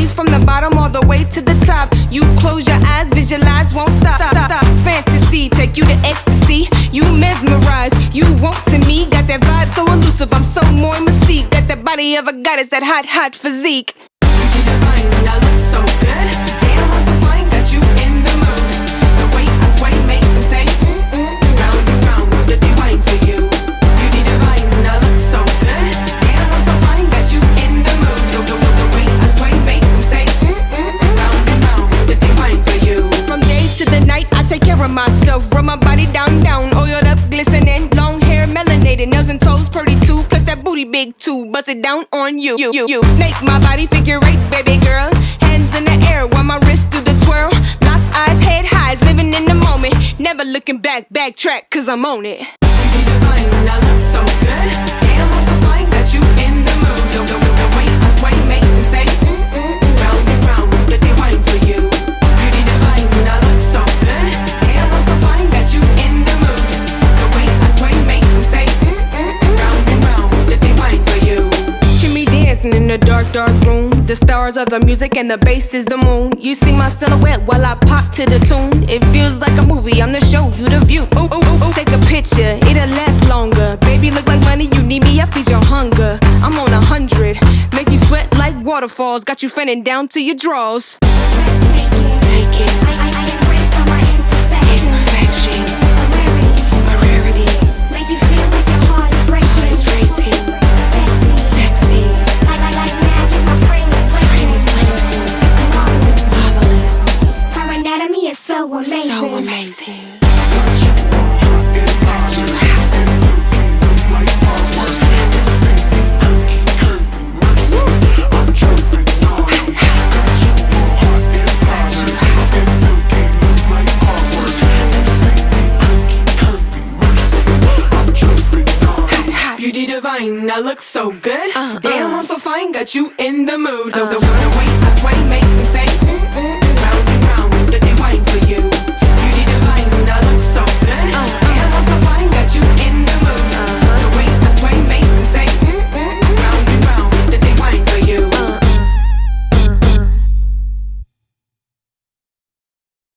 squeeze from the bottom all the way to the top. You close your eyes, visualize, won't stop. Fantasy, take you to ecstasy. You mesmerize, you want to me. Got that vibe so elusive, I'm so more mystique. Got that body of a goddess, that hot, hot physique. You divine, I look so good. Damn, I'm so fine, got you in the mood. The way I sway, make them say, round and round, that they wine for you. Beauty divine, I look so good. Damn, I'm so fine, got you in the mood. The way I sway, make them say, round and round, that they wine for you. From day to the night, I take care of myself. Rub my body down, down, oiled up, glistening. Long hair, melanated, nails and toes, pretty too. Plus that booty big too, bust it down on you. Snake my body, figure eight, baby girl. Hands in the air while my wrist do the twirl. Lock eyes, head highs, living in the moment. Never looking back, backtrack, cause I'm on it. Beauty divine, I look so good. Damn, I'm so fine, got you in the mood. The way I sway, make them say, round and round, that they wine for you. Beauty divine, I look so good. Damn, I'm so fine, got you in the mood. The way I sway, make them say, round and round, that they wine for you. Shimmy dancing in the dark, dark room. The stars are the music and the bass is the moon. You see my silhouette while I pop to the tune. It feels like a movie, I'm the show, you the view. Ooh, ooh, ooh, ooh. Take a picture, it'll last longer. Baby, look like money, you need me, I feed your hunger. I'm on 100, make you sweat like waterfalls. Got you fanning down to your drawers. Take it. I embrace all my imperfections. A rarity. Make you feel like your heart is breaking. It's racing. Sexy. Like magic, my frame is blazing. Marvelous. Her anatomy is so amazing. So amazing. Beauty divine, I look so good. Damn, I'm so fine, got you in the mood. The way I sway, make them say, round and round, that they wine